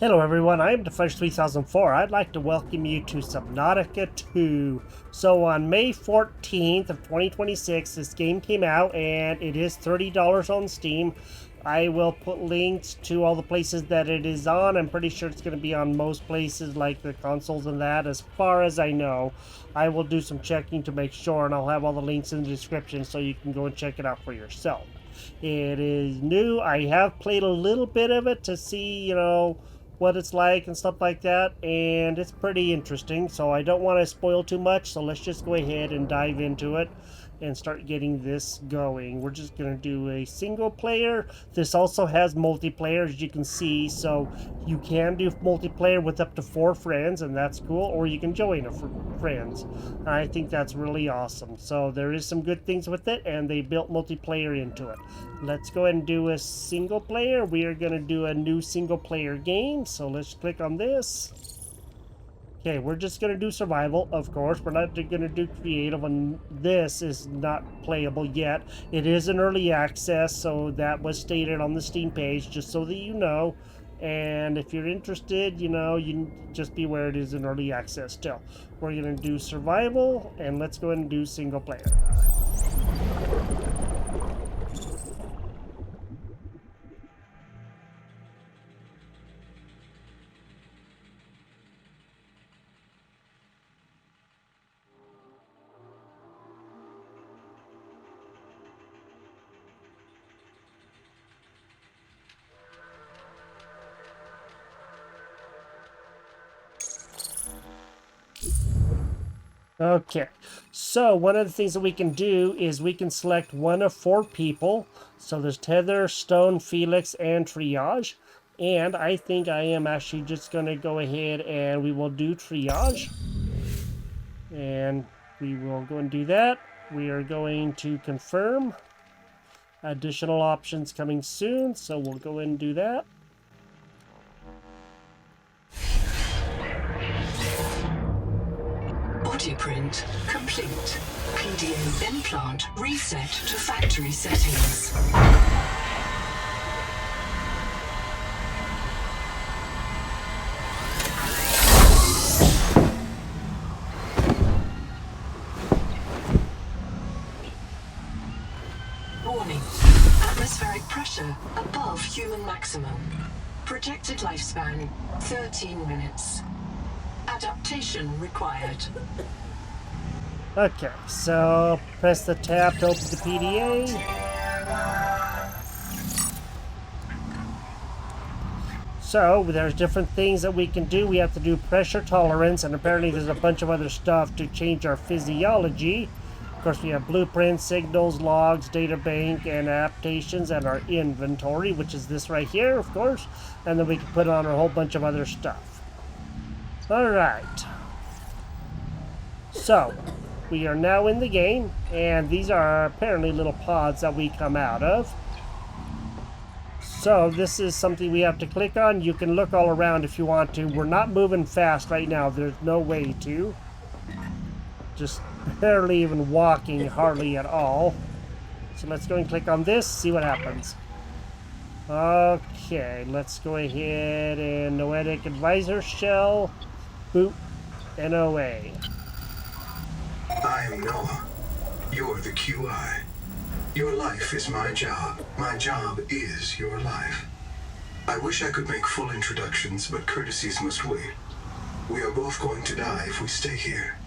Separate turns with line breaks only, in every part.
Hello everyone, I am Defresh 3004. I'd like to welcome you to Subnautica 2. So on May 14th of 2026, this game came out and it is $30 on Steam. I will put links to all the places that it is on. I'm pretty sure it's going to be on most places like the consoles and that, as far as I know. I will do some checking to make sure, and I'll have all the links in the description so you can go and check it out for yourself. It is new. I have played a little bit of it to see, what it's like and stuff like that, and it's pretty interesting, so I don't want to spoil too much, so let's just go ahead and dive into it and start getting this going. We're just going to do a single player. This also has multiplayer, as you can see, so you can do multiplayer with up to 4 friends, and that's cool, or you can join friends. I think that's really awesome. So there is some good things with it, and they built multiplayer into it. Let's go ahead and do a single player. We are going to do a new single player game, so let's click on this. Okay, we're just going to do survival, of course. We're not going to do creative, and this is not playable yet. It is in early access, so that was stated on the Steam page, just so that you know. And if you're interested, you just be aware it is in early access still. We're going to do survival, and let's go ahead and do single player. Okay, so one of the things that we can do is we can select one of 4 people. So there's Tether, Stone, Felix, and Triage. And I think I am actually just going to go ahead and we will do Triage. And we will go and do that. We are going to confirm. Additional options coming soon, so we'll go ahead and do that.
Blueprint complete. PDA implant reset to factory settings. Warning. Atmospheric pressure above human maximum. Projected lifespan 13 minutes. Adaptation required.
Okay, so press the tab to open the PDA. So there's different things that we can do. We have to do pressure tolerance, and apparently there's a bunch of other stuff to change our physiology. Of course, we have blueprints, signals, logs, data bank, and adaptations, and our inventory, which is this right here, of course. And then we can put on a whole bunch of other stuff. Alright. So, we are now in the game, and these are apparently little pods that we come out of. So, this is something we have to click on. You can look all around if you want to. We're not moving fast right now. There's no way to. Just barely even walking, hardly at all. So, let's go and click on this, see what happens. Okay, let's go ahead and Noetic Advisor Shell. Boot and away.
I am Noah. You're the QI. Your life is my job. My job is your life. I wish I could make full introductions, but courtesies must wait. We are both going to die if we stay here.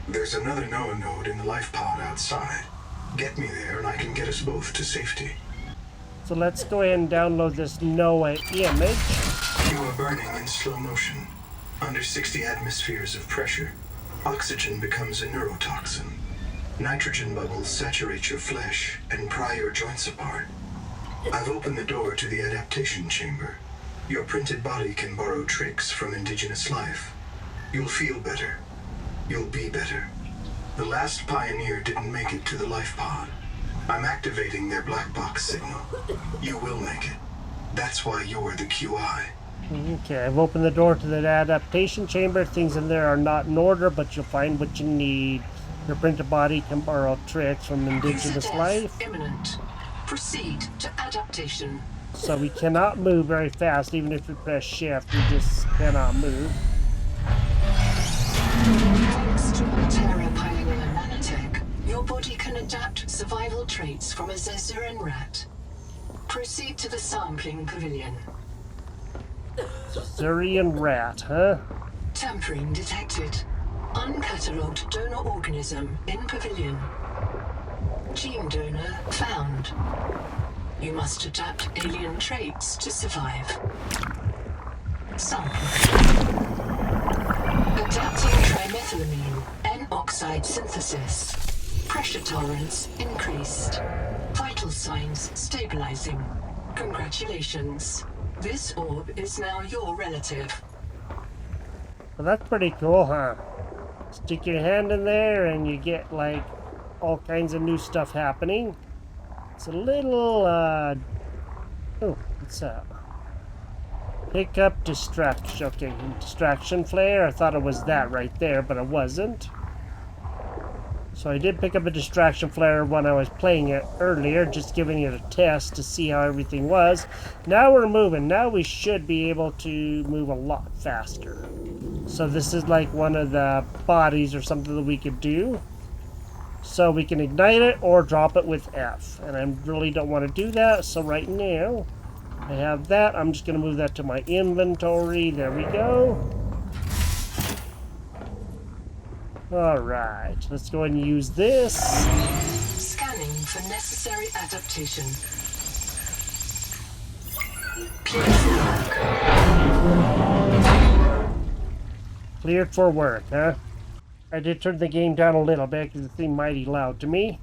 There's another Noah node in the life pod outside. Get me there and I can get us both to safety.
So let's go ahead and download this Noah image.
You are burning in slow motion. Under 60 atmospheres of pressure, oxygen becomes a neurotoxin. Nitrogen bubbles saturate your flesh and pry your joints apart. I've opened the door to the adaptation chamber. Your printed body can borrow tricks from indigenous life. You'll feel better. You'll be better. The last pioneer didn't make it to the life pod. I'm activating their black box signal. You will make it. That's why you're the QI.
Okay, I've opened the door to the adaptation chamber. Things in there are not in order, but you'll find what you need. Your printed body can borrow tricks from indigenous life.
Imminent. Proceed to adaptation.
So we cannot move very fast, even if we press shift, we just cannot move.
Thanks to Terra Pioneer nanotech, your body can adapt survival traits from a Zezuran rat. Proceed to the sampling pavilion.
Zurian rat, huh?
Tampering detected. Uncatalogued donor organism in pavilion. Gene donor found. You must adapt alien traits to survive. Sample. Adapting trimethylamine, N-oxide synthesis. Pressure tolerance increased. Vital signs stabilizing. Congratulations. This orb is now your relative.
Well, that's pretty cool, huh? Stick your hand in there and you get, like, all kinds of new stuff happening. It's a little, oh, what's that? Pick up distraction. Okay, distraction flare. I thought it was that right there, but it wasn't. So I did pick up a distraction flare when I was playing it earlier, just giving it a test to see how everything was. Now we're moving. Now we should be able to move a lot faster. So this is like one of the bodies or something that we could do. So we can ignite it or drop it with F. And I really don't want to do that. So right now, I have that. I'm just going to move that to my inventory. There we go. Alright, let's go ahead and use this.
Scanning for necessary adaptation. Clear for work.
Cleared for work, huh? I did turn the game down a little bit because it seemed mighty loud to me.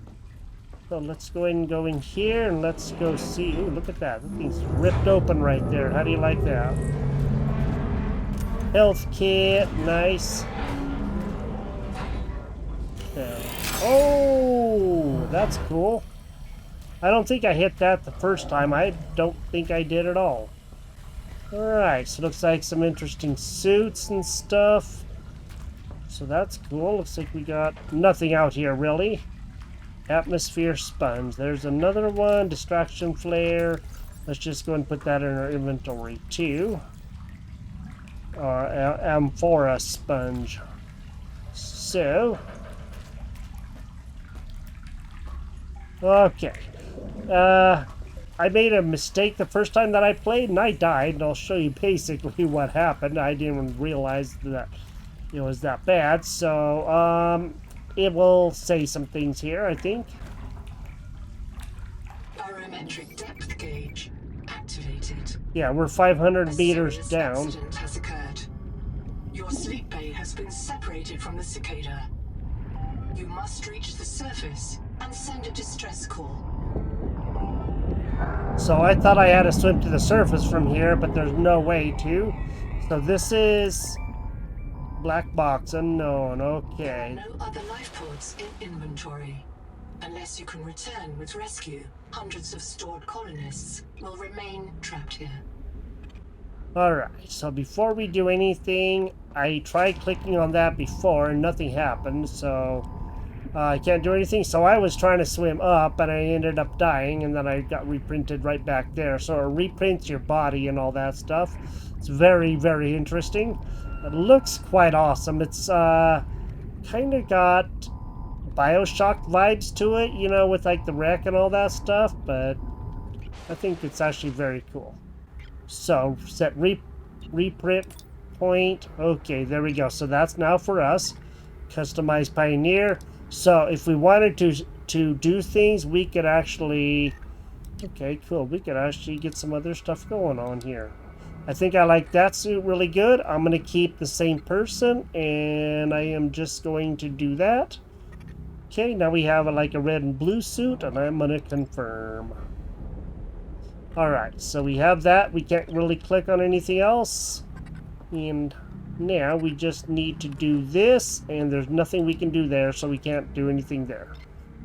So let's go ahead and go in here and let's go see. Ooh, look at that. That thing's ripped open right there. How do you like that? Health kit, nice. Oh, that's cool. I don't think I hit that the first time. I don't think I did at all. Alright, so looks like some interesting suits and stuff. So that's cool. Looks like we got nothing out here, really. Atmosphere sponge. There's another one. Distraction flare. Let's just go and put that in our inventory, too. Amphora sponge. So... okay. I made a mistake the first time that I played, and I died, and I'll show you basically what happened. I didn't realize that it was that bad, so, it will say some things here, I think.
Barometric depth gauge activated.
Yeah, we're 500 meters
serious
down.
accident has occurred. Your sleep bay has been separated from the cicada. You must reach the surface and send a distress call.
So I thought I had to swim to the surface from here, but there's no way to. So this is black box, unknown, okay.
There are no other life pods in inventory. Unless you can return with rescue, hundreds of stored colonists will remain trapped here.
Alright, so before we do anything, I tried clicking on that before and nothing happened, so I can't do anything. So I was trying to swim up and I ended up dying, and then I got reprinted right back there. So it reprints your body and all that stuff. It's very, very interesting. It looks quite awesome. It's kind of got Bioshock vibes to it, you know, with like the wreck and all that stuff, but I think it's actually very cool. So set reprint point. Okay, there we go. So that's now for us. Customize Pioneer. So if we wanted to do things, we could actually... okay, cool. We could actually get some other stuff going on here. I think I like that suit really good. I'm going to keep the same person, and I am just going to do that. Okay, now we have like a red and blue suit, and I'm going to confirm. Alright, so we have that. We can't really click on anything else. And now we just need to do this, and there's nothing we can do there, so we can't do anything there.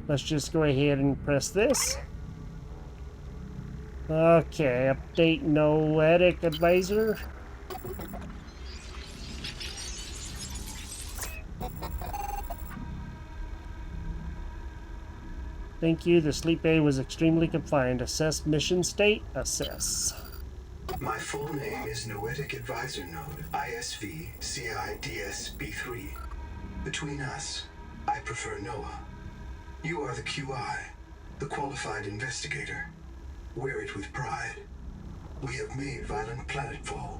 Let's just go ahead and press this. Okay, update Noetic Advisor. Thank you. The sleep bay was extremely confined. Assess mission state. Assess.
My full name is Noetic Advisor Node, ISV CIDSB3. Between us, I prefer Noah. You are the QI, the qualified investigator. Wear it with pride. We have made violent planetfall.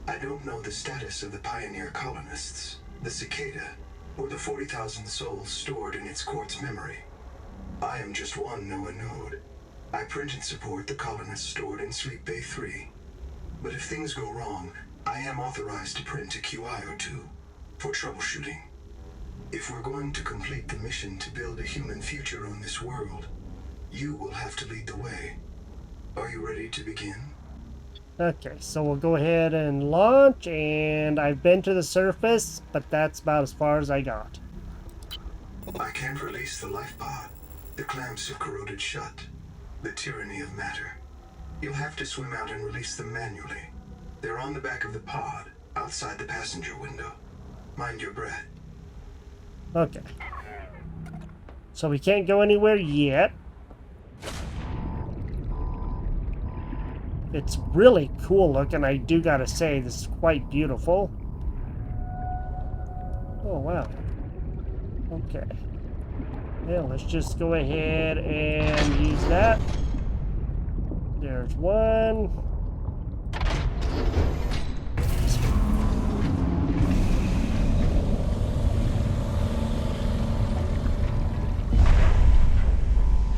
I don't know the status of the pioneer colonists, the cicada, or the 40,000 souls stored in its quartz memory. I am just one Noah node. I print and support the colonists stored in Sleep Bay 3. But if things go wrong, I am authorized to print a QI or two for troubleshooting. If we're going to complete the mission to build a human future on this world, you will have to lead the way. Are you ready to begin?
Okay, so we'll go ahead and launch, and I've been to the surface, but that's about as far as I got.
I can't release the life pod. The clamps have corroded shut. The tyranny of matter. You'll have to swim out and release them manually. They're on the back of the pod, outside the passenger window. Mind your breath.
Okay. So we can't go anywhere yet. It's really cool looking, I do gotta say. This is quite beautiful. Oh, wow. Okay. Yeah, let's just go ahead and use that. There's one.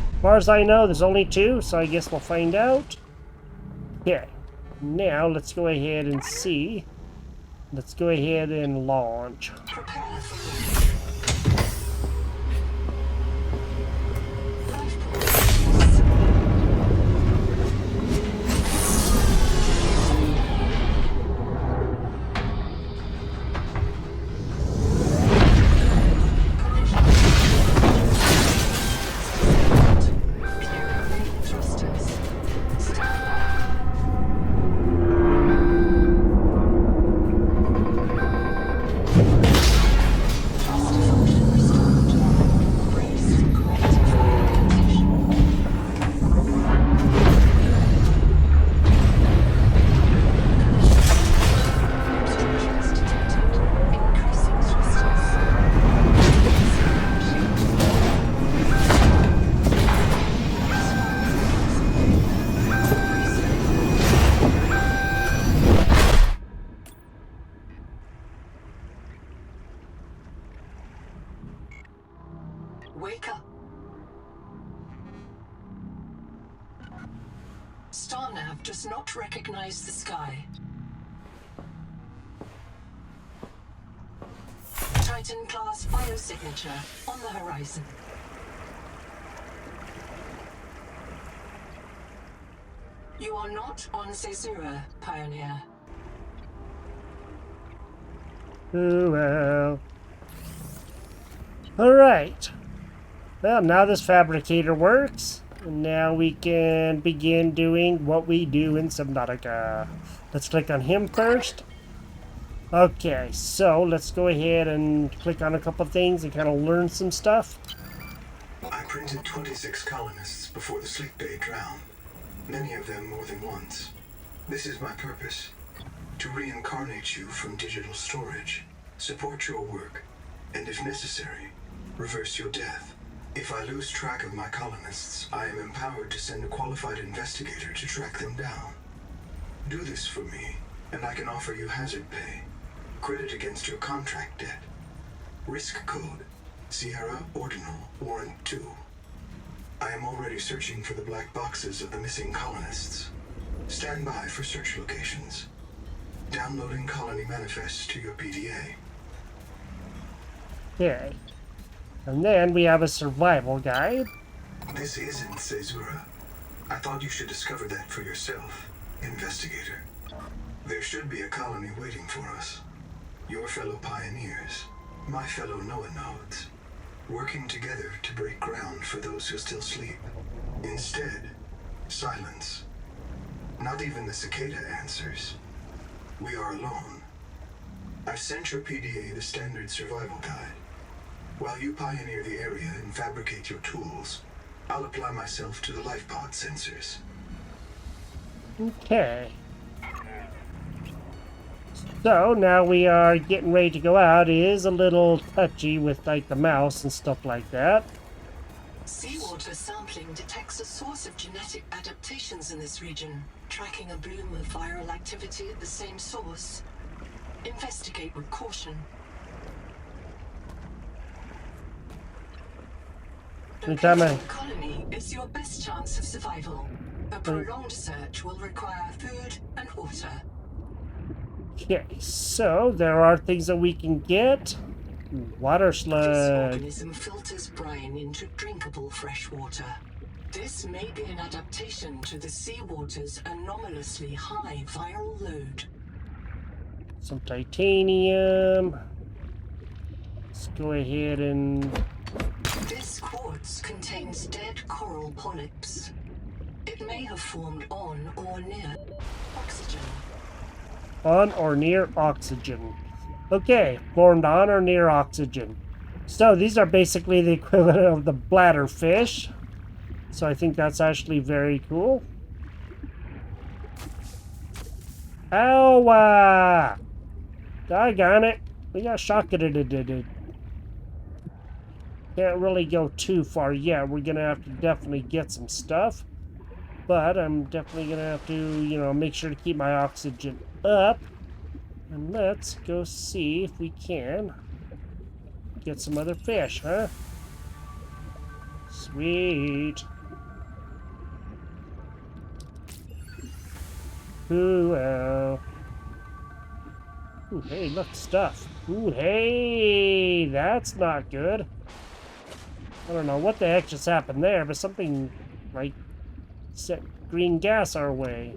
As far as I know, there's only two, so I guess we'll find out. Okay, now let's go ahead and see. Let's go ahead and launch.
Prepare for Wake up. Starnav does not recognize the sky. Titan-class biosignature on the horizon. You are not on Caesura, Pioneer.
Oh, well. Alright. Well, now this fabricator works. And now we can begin doing what we do in Subnautica. Let's click on him first. Okay, so let's go ahead and click on a couple things and kind of learn some stuff.
I printed 26 colonists before the sleep bay drowned. Many of them more than once. This is my purpose. To reincarnate you from digital storage, support your work, and if necessary, reverse your death. If I lose track of my colonists, I am empowered to send a qualified investigator to track them down. Do this for me, and I can offer you hazard pay. Credit against your contract debt. Risk code, Sierra Ordinal Warrant 2. I am already searching for the black boxes of the missing colonists. Stand by for search locations. Downloading colony manifests to your PDA.
Okay. And then we have a survival guide.
This isn't Caesura. I thought you should discover that for yourself, investigator. There should be a colony waiting for us. Your fellow pioneers, my fellow Noah nodes, working together to break ground for those who still sleep. Instead, silence. Not even the cicada answers. We are alone. I've sent your PDA the standard survival guide. While you pioneer the area and fabricate your tools, I'll apply myself to the life pod sensors.
Okay. So now we are getting ready to go out. It is a little touchy with like the mouse and stuff like that.
Seawater sampling detects a source of genetic adaptations in this region, tracking a bloom of viral activity at the same source. Investigate with caution.
Anytime
Locating the colony is your best chance of survival. A prolonged search will require food and water.
Okay, so there are things that we can get. Water
This
slug.
organism filters brine into drinkable fresh water. This may be an adaptation to the seawater's anomalously high viral load.
Some titanium. Let's go ahead and...
This quartz contains dead coral polyps. It may have formed on or near oxygen.
On or near oxygen. Okay, formed on or near oxygen. So these are basically the equivalent of the bladder fish. So I think that's actually very cool. Ow! Doggone it. We got shocketed. Can't really go too far yet. We're gonna have to definitely get some stuff. But I'm definitely gonna have to, you know, make sure to keep my oxygen up. And let's go see if we can get some other fish, huh? Sweet. Ooh, ooh, hey, look, stuff. Ooh, hey, that's not good. I don't know what the heck just happened there, but something, like, set green gas our way.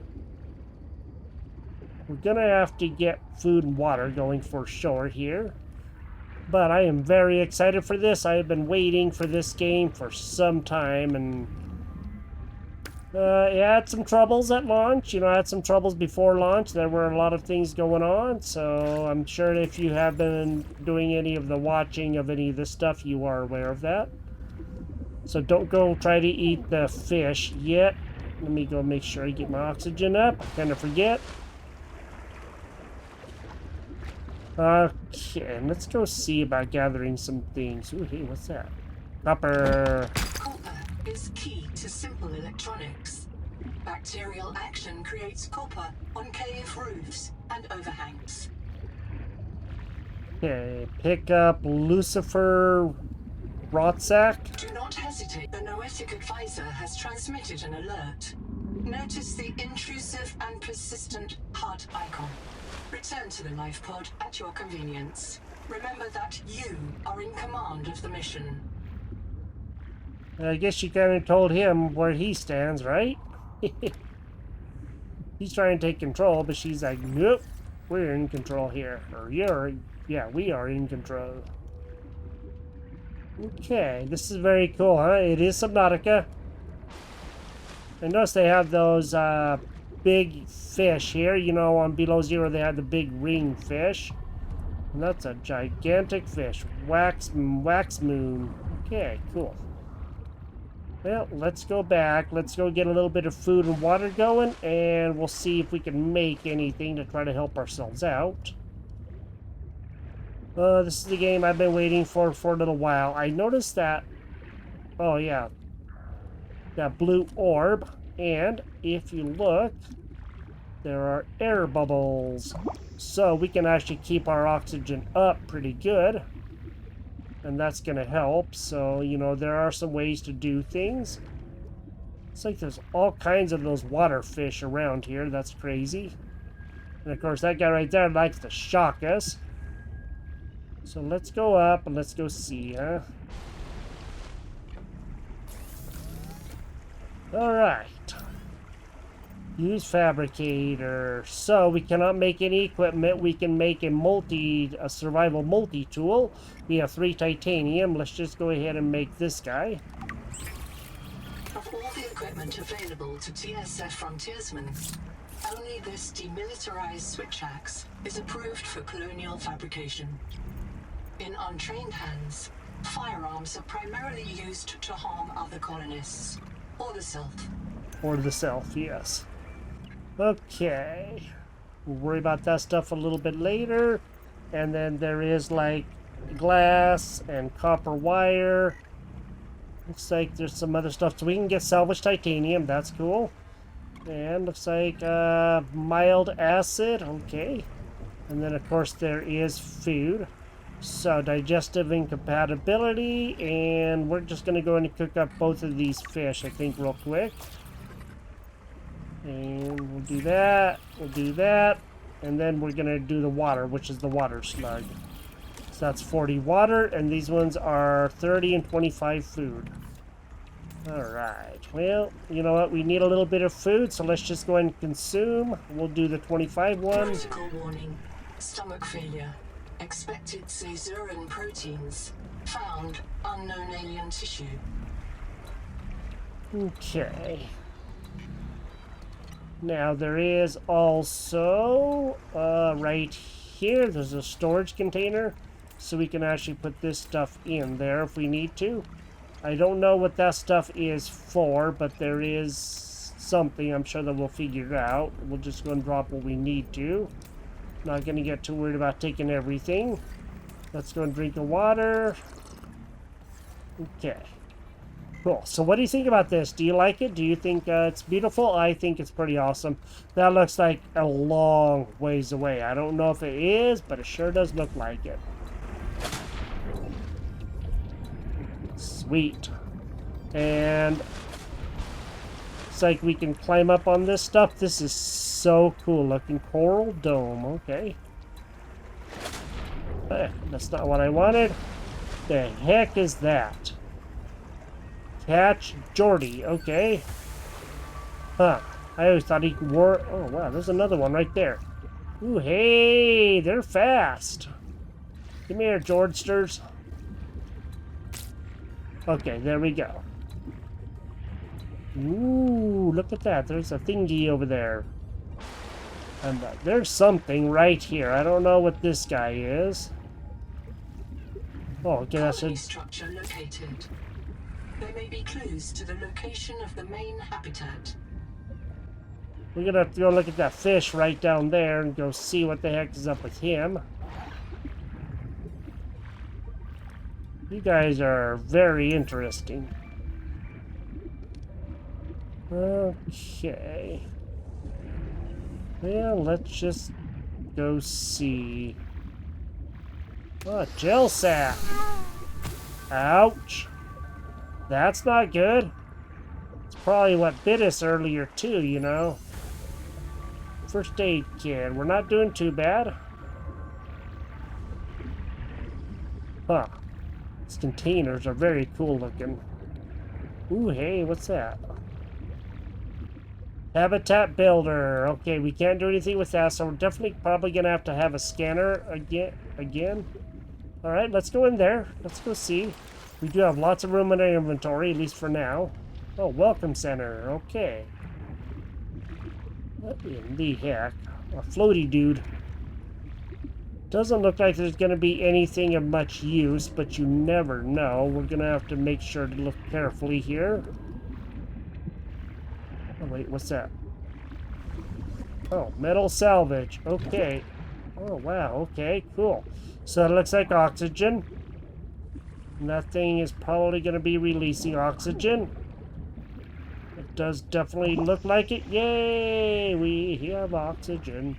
We're gonna have to get food and water going for sure here. But I am very excited for this. I have been waiting for this game for some time, and it had some troubles at launch. You know, I had some troubles before launch. There were a lot of things going on, so I'm sure if you have been doing any of the watching of any of this stuff, you are aware of that. So don't go try to eat the fish yet. Let me go make sure I get my oxygen up. I kind of forget. Okay, let's go see about gathering some things. Ooh, hey, what's that? Copper.
Copper is key to simple electronics. Bacterial action creates copper on cave roofs and overhangs.
Okay, pick up Lucifer Rotsack.
Do not hesitate. The Noetic advisor has transmitted an alert. Notice the intrusive and persistent heart icon. Return to the life pod at your convenience. Remember that you are in command of the mission.
I guess you kind of told him where he stands, right? He's trying to take control, but she's like, nope, we're in control here. Or yeah, we are in control. Okay, this is very cool, huh? It is Subnautica. I notice they have those big fish here. You know, on Below Zero they had the big ring fish. And that's a gigantic fish. Wax moon. Okay, cool. Well, let's go back. Let's go get a little bit of food and water going, and we'll see if we can make anything to try to help ourselves out. This is the game I've been waiting for a little while. I noticed that... Oh, yeah. That blue orb. And if you look, there are air bubbles. So we can actually keep our oxygen up pretty good. And that's going to help. So, you know, there are some ways to do things. It's like there's all kinds of those water fish around here. That's crazy. And of course, that guy right there likes to shock us. So let's go up and let's go see, huh? Alright. Use fabricator. So we cannot make any equipment. We can make a survival multi-tool. We have 3 titanium. Let's just go ahead and make this guy.
Of all the equipment available to TSF frontiersmen, only this demilitarized switch axe is approved for colonial fabrication. In untrained hands, Firearms are primarily used to harm other colonists, or the self.
Or the self, yes. Okay. We'll worry about that stuff a little bit later. And then there is like glass and copper wire. Looks like there's some other stuff. So we can get salvaged titanium. That's cool. And looks like mild acid. Okay. And then, of course, there is food. So digestive incompatibility. And we're just going to go in and cook up both of these fish, I think, real quick. And we'll do that. We'll do that. And then we're going to do the water, which is the water slug. So that's 40 water, and these ones are 30 and 25 food. Alright, well, you know what? We need a little bit of food, so let's just go ahead and consume. We'll do the 25 one.
Critical warning. Stomach failure. Expected caesarean proteins. Found unknown alien tissue.
Okay. Now there is also, right here, there's a storage container. So we can actually put this stuff in there if we need to. I don't know what that stuff is for, but there is something. I'm sure that we'll figure it out. We'll just go and drop what we need to. Not going to get too worried about taking everything. Let's go and drink the water. Okay. Cool. So what do you think about this? Do you like it? Do you think it's beautiful? I think it's pretty awesome. That looks like a long ways away. I don't know if it is, but it sure does look like it. Sweet. And it's like we can climb up on this stuff. This is so cool looking. Coral dome. Okay. That's not what I wanted. The heck is that? Catch Jordy. Okay. Huh. I always thought he wore... Oh, wow. There's another one right there. Ooh, hey. They're fast. Come here, Jordsters. Okay, there we go. Ooh, look at that. There's a thingy over there. And there's something right here. I don't know what this guy is. Oh, okay, that's
Colony
a...
structure located. There may be clues to the location of the main habitat.
We're gonna have to go look at that fish right down there and go see what the heck is up with him. You guys are very interesting. Okay. Well, let's just go see. Oh, gel sack. Ouch. That's not good. It's probably what bit us earlier too, you know. First aid kit. We're not doing too bad. Huh. These containers are very cool looking. Ooh, hey, what's that? Habitat builder. Okay, we can't do anything with that, so we're definitely probably gonna have a scanner again. All right, let's go in there. Let's go see. We do have lots of room in our inventory, at least for now. Oh, welcome center. Okay. What in the heck? A floaty dude. Doesn't look like there's going to be anything of much use, but you never know. We're going to have to make sure to look carefully here. Oh, wait, what's that? Oh, metal salvage. Okay. Oh, wow. Okay, cool. So it looks like oxygen. And that thing is probably going to be releasing oxygen. It does definitely look like it. Yay! We have oxygen.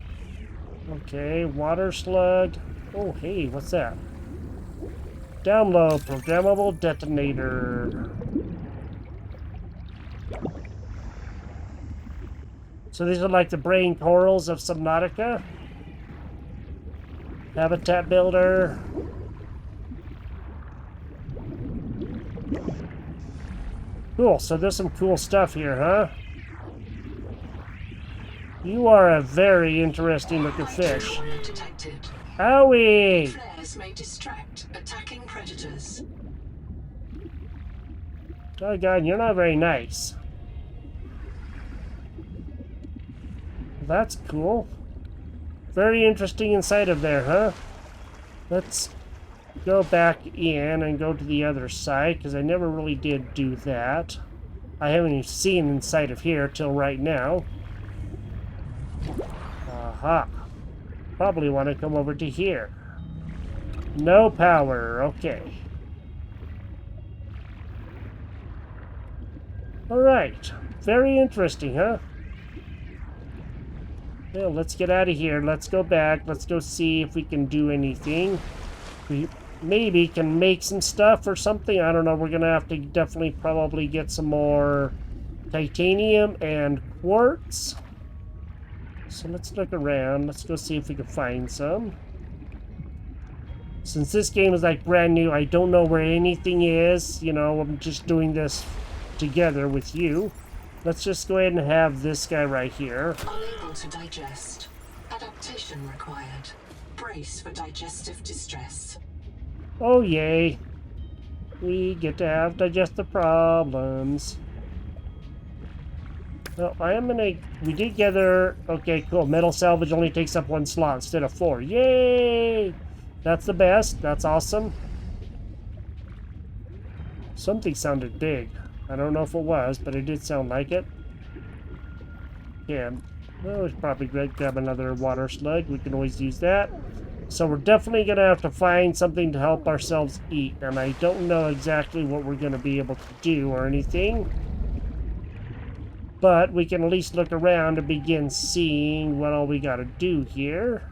Okay, water slug. Oh, hey, what's that? Download programmable detonator. So these are like the brain corals of Subnautica. Habitat builder. Cool, so there's some cool stuff here, huh? You are a very interesting looking fish.
Detected.
Owie!
Flares may distract attacking predators.
Doggone, you're not very nice. That's cool. Very interesting inside of there, huh? Let's go back in and go to the other side, because I never really did do that. I haven't even seen inside of here till right now. Aha. Probably want to come over to here. No power. Okay. Alright. Very interesting, huh? Well, let's get out of here. Let's go back. Let's go see if we can do anything. We maybe can make some stuff or something. I don't know. We're going to have to definitely probably get some more titanium and quartz. So let's look around. Let's go see if we can find some. Since this game is like brand new, I don't know where anything is. You know, I'm just doing this together with you. Let's just go ahead and have this guy right here.
Unable to digest. Adaptation required. Brace for digestive distress.
Oh, yay. We get to have digestive problems. Well, we did gather... Okay, cool. Metal salvage only takes up 1 slot instead of 4. Yay! That's the best. That's awesome. Something sounded big. I don't know if it was, but it did sound like it. Yeah. Well, we should probably grab another water slug. We can always use that. So we're definitely going to have to find something to help ourselves eat. And I don't know exactly what we're going to be able to do or anything. But we can at least look around and begin seeing what all we got to do here.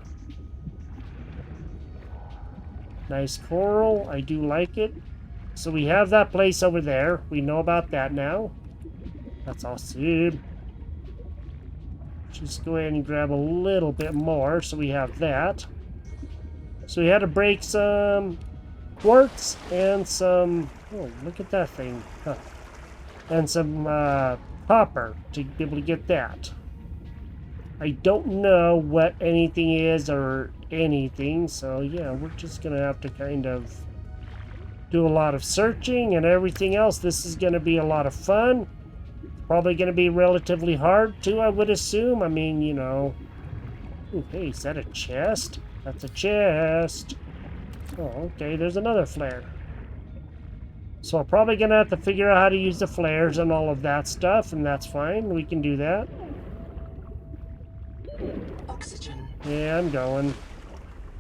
Nice coral. I do like it. So we have that place over there. We know about that now. That's awesome. Just go ahead and grab a little bit more so we have that. So we had to break some quartz and some... Oh, look at that thing. Huh. And some copper to be able to get that. I don't know what anything is or anything. So yeah, we're just going to have to kind of do a lot of searching and everything else. This is going to be a lot of fun. Probably going to be relatively hard too, I would assume. I mean, you know. Ooh, hey, is that a chest? That's a chest. Oh, okay, there's another flare. So I'm probably going to have to figure out how to use the flares and all of that stuff, and that's fine. We can do that.
Oxygen.
Yeah, I'm going.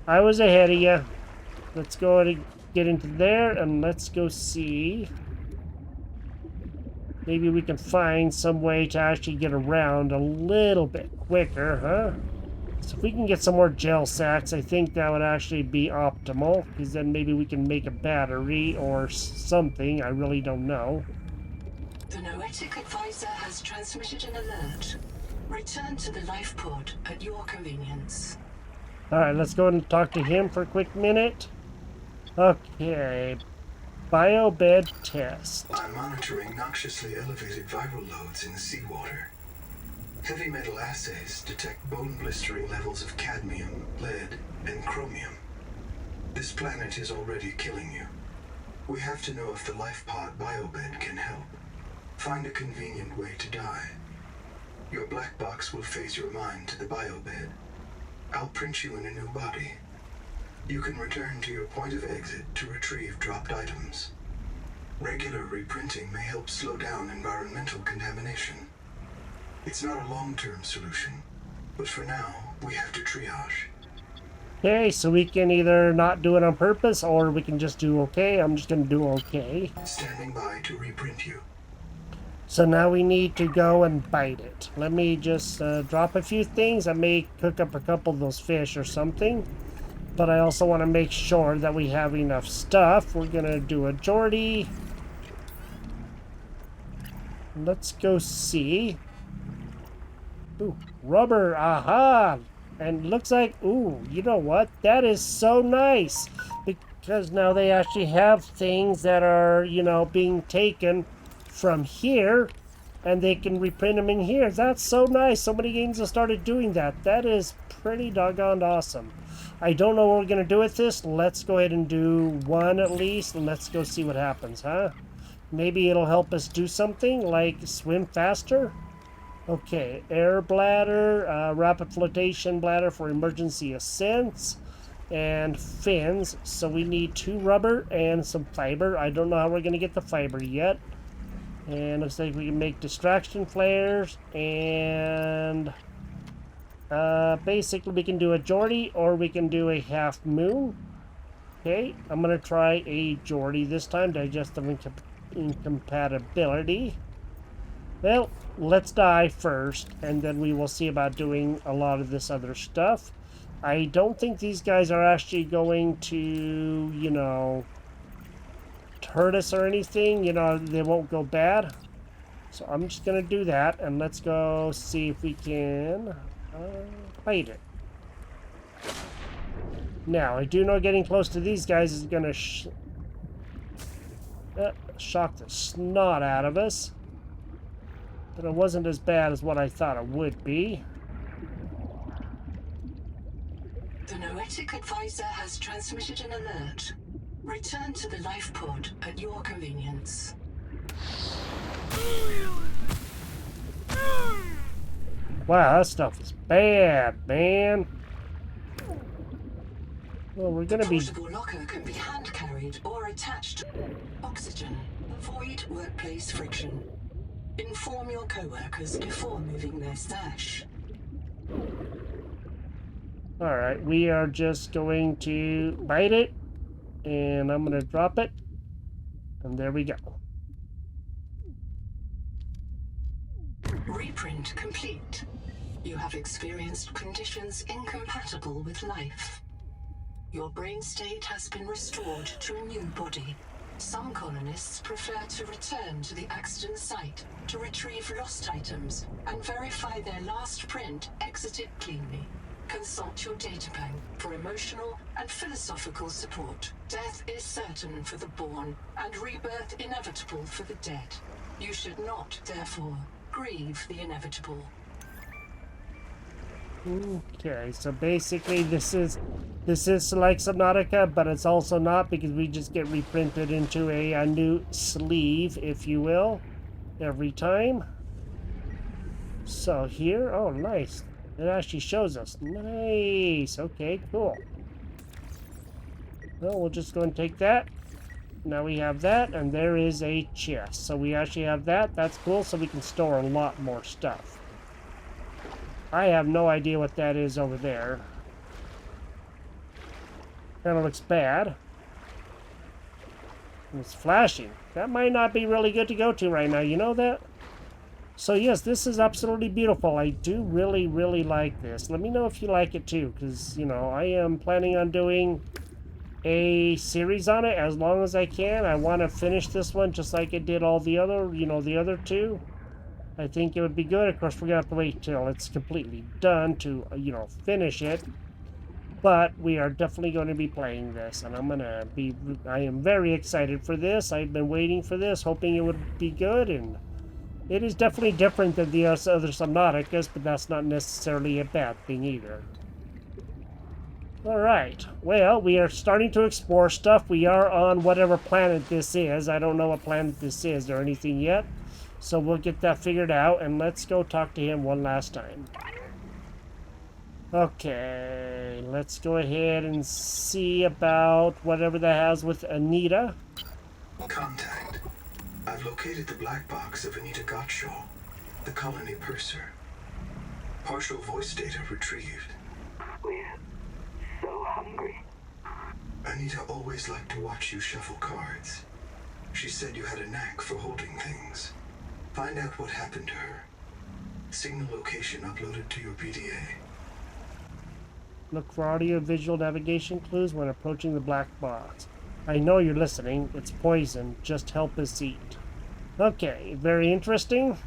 I was ahead of you. Let's go and get into there, and let's go see. Maybe we can find some way to actually get around a little bit quicker, huh? So if we can get some more gel sacks, I think that would actually be optimal, because then maybe we can make a battery or something. I really don't know.
The Noetic advisor has transmitted an alert. Return to the life pod at your convenience.
Alright, let's go and talk to him for a quick minute. Okay. Biobed test.
I'm monitoring noxiously elevated viral loads in the seawater. Heavy metal assays detect bone-blistering levels of cadmium, lead, and chromium. This planet is already killing you. We have to know if the life pod biobed can help. Find a convenient way to die. Your black box will phase your mind to the biobed. I'll print you in a new body. You can return to your point of exit to retrieve dropped items. Regular reprinting may help slow down environmental contamination. It's not a long-term solution, but for now, we have to triage.
Okay, so we can either not do it on purpose, or we can just do okay. I'm just going to do okay.
Standing by to reprint you.
So now we need to go and bite it. Let me just drop a few things. I may cook up a couple of those fish or something. But I also want to make sure that we have enough stuff. We're going to do a Geordie. Let's go see. Ooh, rubber. Aha! And looks like, ooh, you know what? That is so nice. Because now they actually have things that are, you know, being taken from here. And they can reprint them in here. That's so nice. So many games have started doing that. That is pretty doggone awesome. I don't know what we're going to do with this. Let's go ahead and do one at least, and let's go see what happens, huh? Maybe it'll help us do something, like swim faster? Okay, air bladder, rapid flotation bladder for emergency ascents, and fins. So we need 2 rubber and some fiber. I don't know how we're going to get the fiber yet. And looks like we can make distraction flares, and basically we can do a Geordie or we can do a half moon. Okay, I'm going to try a Geordie this time, digestive incompatibility. Well, let's die first, and then we will see about doing a lot of this other stuff. I don't think these guys are actually going to, you know, hurt us or anything. You know, they won't go bad. So I'm just going to do that, and let's go see if we can fight it. Now, I do know getting close to these guys is going to shock the snot out of us. But it wasn't as bad as what I thought it would be.
The Noetic Advisor has transmitted an alert. Return to the life pod at your convenience.
Wow, that stuff is bad, man. Well, we're gonna be...
The portable locker can be hand-carried or attached to oxygen. Avoid workplace friction. Inform your co-workers before moving their stash.
Alright, we are just going to bite it. And I'm gonna drop it. And there we go.
Reprint complete. You have experienced conditions incompatible with life. Your brain state has been restored to a new body. Some colonists prefer to return to the accident site to retrieve lost items and verify their last print exited cleanly. Consult your databank for emotional and philosophical support. Death is certain for the born and rebirth inevitable for the dead. You should not, therefore, grieve the inevitable.
Okay, so basically this is like Subnautica, but it's also not, because we just get reprinted into a new sleeve, if you will, every time. So here, oh nice, it actually shows us. Nice, okay, cool. Well, we'll just go and take that. Now we have that, and there is a chest. So we actually have that, that's cool, so we can store a lot more stuff. I have no idea what that is over there. Kind of looks bad. And it's flashing. That might not be really good to go to right now, you know that? So yes, this is absolutely beautiful. I do really, really like this. Let me know if you like it too, because, you know, I am planning on doing a series on it as long as I can. I want to finish this one just like I did all the other, you know, the other two. I think it would be good. Of course, we're going to have to wait till it's completely done to, you know, finish it. But we are definitely going to be playing this, and I am very excited for this. I've been waiting for this, hoping it would be good, and it is definitely different than the other Subnauticas, but that's not necessarily a bad thing either. Alright, well, we are starting to explore stuff. We are on whatever planet this is. I don't know what planet this is or anything yet. So we'll get that figured out, and let's go talk to him one last time. Okay, let's go ahead and see about whatever that has with Anita.
Contact. I've located the black box of Anita Gottschall, the colony purser. Partial voice data retrieved.
We're so hungry.
Anita always liked to watch you shuffle cards. She said you had a knack for holding things. Find out what happened to her. Signal location uploaded to your PDA.
Look for audio-visual navigation clues when approaching the black box. I know you're listening. It's poison. Just help us eat. Okay, very interesting.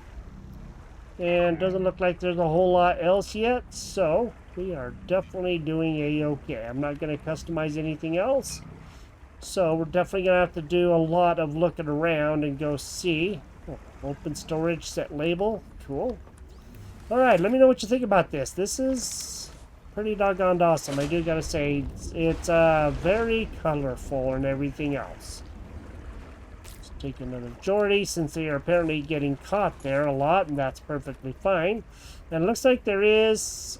And doesn't look like there's a whole lot else yet, so we are definitely doing a-okay. I'm not going to customize anything else. So we're definitely going to have to do a lot of looking around and go see. Oh, open storage, set label. Cool. Alright, let me know what you think about this. This is pretty doggone awesome. I do gotta say, it's very colorful and everything else. Let's take another Geordie, since they are apparently getting caught there a lot, and that's perfectly fine. And it looks like there is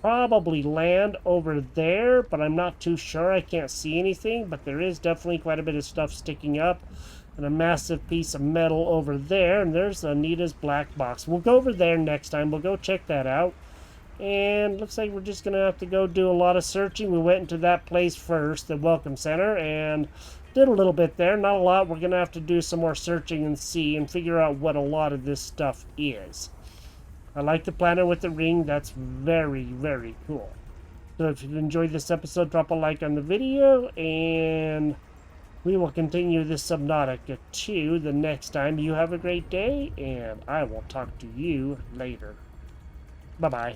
probably land over there, but I'm not too sure. I can't see anything, but there is definitely quite a bit of stuff sticking up. And a massive piece of metal over there, and there's Anita's black box. We'll go over there next time. We'll go check that out. And looks like we're just going to have to go do a lot of searching. We went into that place first, the Welcome Center, and did a little bit there. Not a lot. We're going to have to do some more searching and see and figure out what a lot of this stuff is. I like the planet with the ring. That's very, very cool. So if you enjoyed this episode, drop a like on the video, and we will continue this Subnautica 2 the next time. You have a great day, and I will talk to you later. Bye-bye.